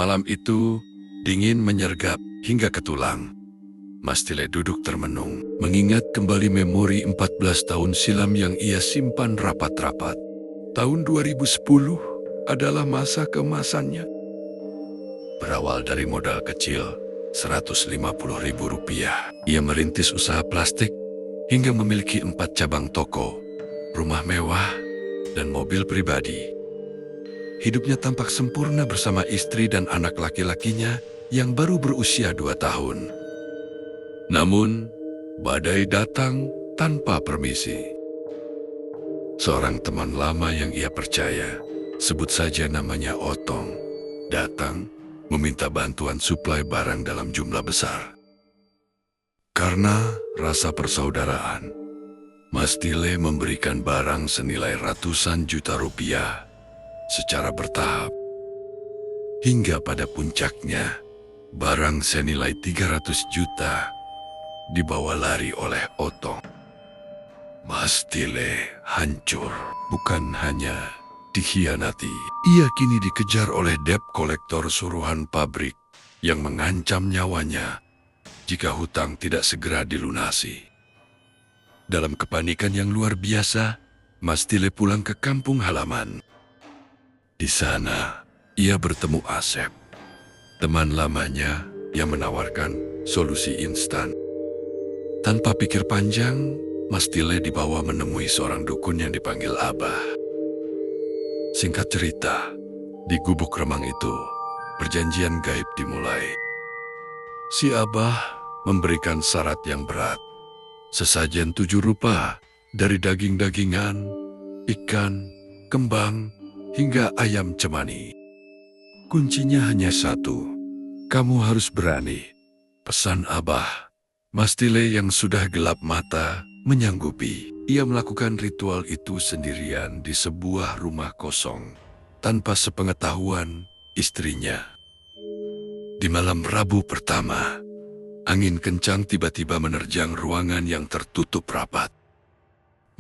Malam itu, dingin menyergap hingga ke tulang. Mastile duduk termenung, mengingat kembali memori 14 tahun silam yang ia simpan rapat-rapat. Tahun 2010 adalah masa keemasannya. Berawal dari modal kecil, Rp150.000, ia merintis usaha plastik hingga memiliki 4 cabang toko, rumah mewah, dan mobil pribadi. Hidupnya tampak sempurna bersama istri dan anak laki-lakinya yang baru berusia 2 tahun. Namun, badai datang tanpa permisi. Seorang teman lama yang ia percaya, sebut saja namanya Otong, datang meminta bantuan suplai barang dalam jumlah besar. Karena rasa persaudaraan, Mastile memberikan barang senilai ratusan juta rupiah secara bertahap. Hingga pada puncaknya, barang senilai 300 juta dibawa lari oleh Otong. Mastile hancur, bukan hanya dikhianati. Ia kini dikejar oleh debt kolektor suruhan pabrik yang mengancam nyawanya jika hutang tidak segera dilunasi. Dalam kepanikan yang luar biasa, Mastile pulang ke kampung halaman. Di sana, ia bertemu Asep, teman lamanya yang menawarkan solusi instan. Tanpa pikir panjang, Mastile dibawa menemui seorang dukun yang dipanggil Abah. Singkat cerita, di gubuk remang itu, perjanjian gaib dimulai. Si Abah memberikan syarat yang berat. Sesajen 7 rupa dari daging-dagingan, ikan, kembang, hingga ayam cemani. Kuncinya hanya satu, kamu harus berani, pesan Abah. Mastile yang sudah gelap mata menyanggupi. Ia melakukan ritual itu sendirian di sebuah rumah kosong, tanpa sepengetahuan istrinya. Di malam Rabu pertama, angin kencang tiba-tiba menerjang ruangan yang tertutup rapat.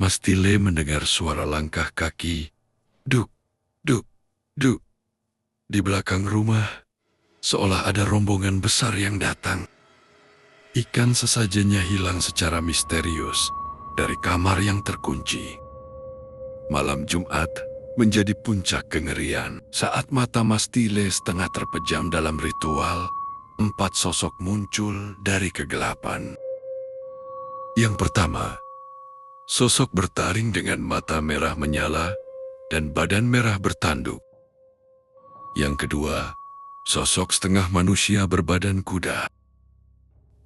Mastile mendengar suara langkah kaki, duk, duk, duk. Di belakang rumah, seolah ada rombongan besar yang datang. Ikan sesajennya hilang secara misterius dari kamar yang terkunci. Malam Jumat menjadi puncak kengerian. Saat mata Mastile setengah terpejam dalam ritual, 4 sosok muncul dari kegelapan. Yang pertama, sosok bertaring dengan mata merah menyala dan badan merah bertanduk. Yang kedua, sosok setengah manusia berbadan kuda.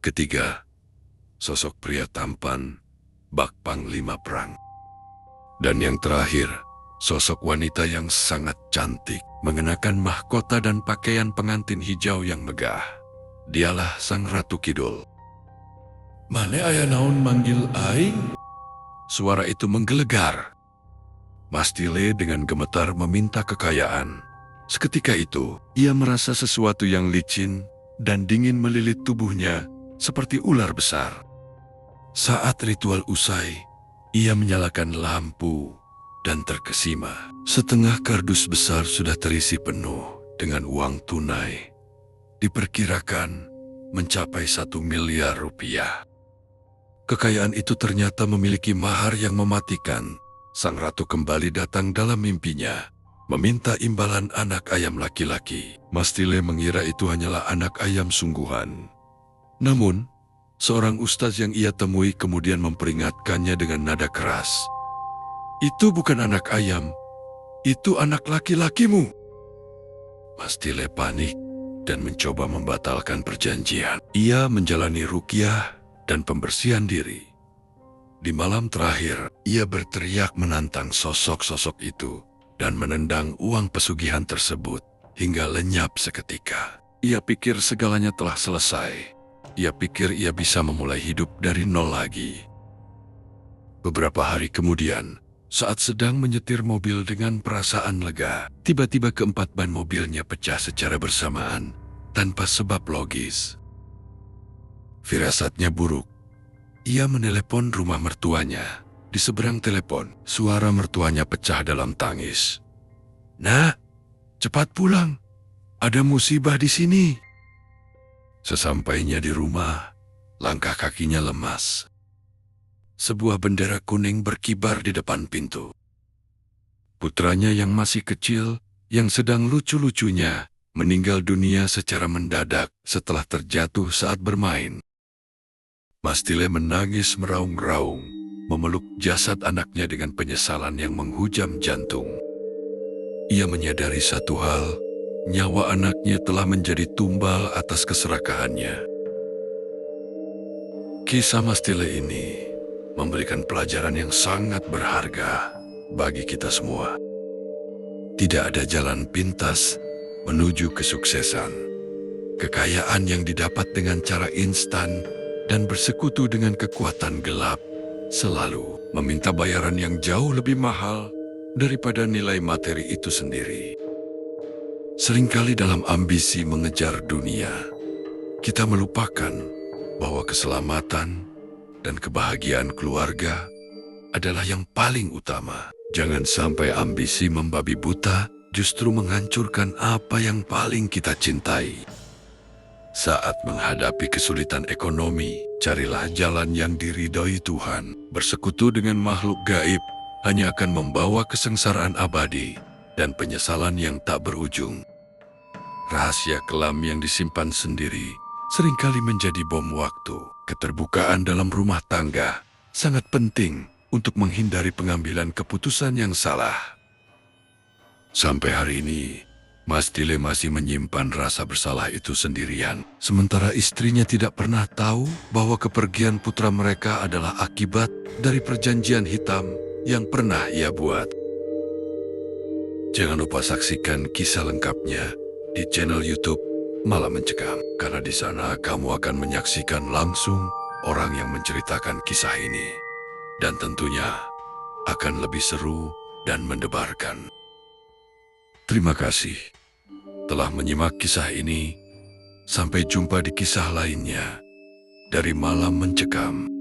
Ketiga, sosok pria tampan, bak panglima perang. Dan yang terakhir, sosok wanita yang sangat cantik, mengenakan mahkota dan pakaian pengantin hijau yang megah. Dialah Sang Ratu Kidul. "Mane aya naon manggil aing?" Suara itu menggelegar. Mastile dengan gemetar meminta kekayaan. Seketika itu, ia merasa sesuatu yang licin dan dingin melilit tubuhnya seperti ular besar. Saat ritual usai, ia menyalakan lampu dan terkesima. Setengah kardus besar sudah terisi penuh dengan uang tunai. Diperkirakan mencapai 1 miliar rupiah. Kekayaan itu ternyata memiliki mahar yang mematikan. Sang ratu kembali datang dalam mimpinya, meminta imbalan anak ayam laki-laki. Mastile mengira itu hanyalah anak ayam sungguhan. Namun, seorang ustaz yang ia temui kemudian memperingatkannya dengan nada keras. "Itu bukan anak ayam, itu anak laki-lakimu." Mastile panik dan mencoba membatalkan perjanjian. Ia menjalani ruqyah dan pembersihan diri. Di malam terakhir, ia berteriak menantang sosok-sosok itu dan menendang uang pesugihan tersebut hingga lenyap seketika. Ia pikir segalanya telah selesai. Ia pikir ia bisa memulai hidup dari nol lagi. Beberapa hari kemudian, saat sedang menyetir mobil dengan perasaan lega, tiba-tiba keempat ban mobilnya pecah secara bersamaan tanpa sebab logis. Firasatnya buruk. Ia menelepon rumah mertuanya. Di seberang telepon, suara mertuanya pecah dalam tangis. "Nak, cepat pulang. ada musibah di sini. Sesampainya di rumah, langkah kakinya lemas. Sebuah bendera kuning berkibar di depan pintu. Putranya yang masih kecil, yang sedang lucu-lucunya, meninggal dunia secara mendadak setelah terjatuh saat bermain. Mas Tile menangis meraung-raung, memeluk jasad anaknya dengan penyesalan yang menghujam jantung. Ia menyadari satu hal, nyawa anaknya telah menjadi tumbal atas keserakahannya. Kisah Mas Tile ini memberikan pelajaran yang sangat berharga bagi kita semua. Tidak ada jalan pintas menuju kesuksesan. Kekayaan yang didapat dengan cara instan dan bersekutu dengan kekuatan gelap selalu meminta bayaran yang jauh lebih mahal daripada nilai materi itu sendiri. Seringkali dalam ambisi mengejar dunia, kita melupakan bahwa keselamatan dan kebahagiaan keluarga adalah yang paling utama. Jangan sampai ambisi membabi buta justru menghancurkan apa yang paling kita cintai. Saat menghadapi kesulitan ekonomi, carilah jalan yang diridhoi Tuhan. Bersekutu dengan makhluk gaib hanya akan membawa kesengsaraan abadi dan penyesalan yang tak berujung. Rahasia kelam yang disimpan sendiri seringkali menjadi bom waktu. Keterbukaan dalam rumah tangga sangat penting untuk menghindari pengambilan keputusan yang salah. Sampai hari ini, Mas Tile masih menyimpan rasa bersalah itu sendirian. Sementara istrinya tidak pernah tahu bahwa kepergian putra mereka adalah akibat dari perjanjian hitam yang pernah ia buat. Jangan lupa saksikan kisah lengkapnya di channel YouTube Malam Mencekam, karena di sana kamu akan menyaksikan langsung orang yang menceritakan kisah ini, dan tentunya akan lebih seru dan mendebarkan. Terima kasih telah menyimak kisah ini. Sampai jumpa di kisah lainnya dari Malam Mencekam.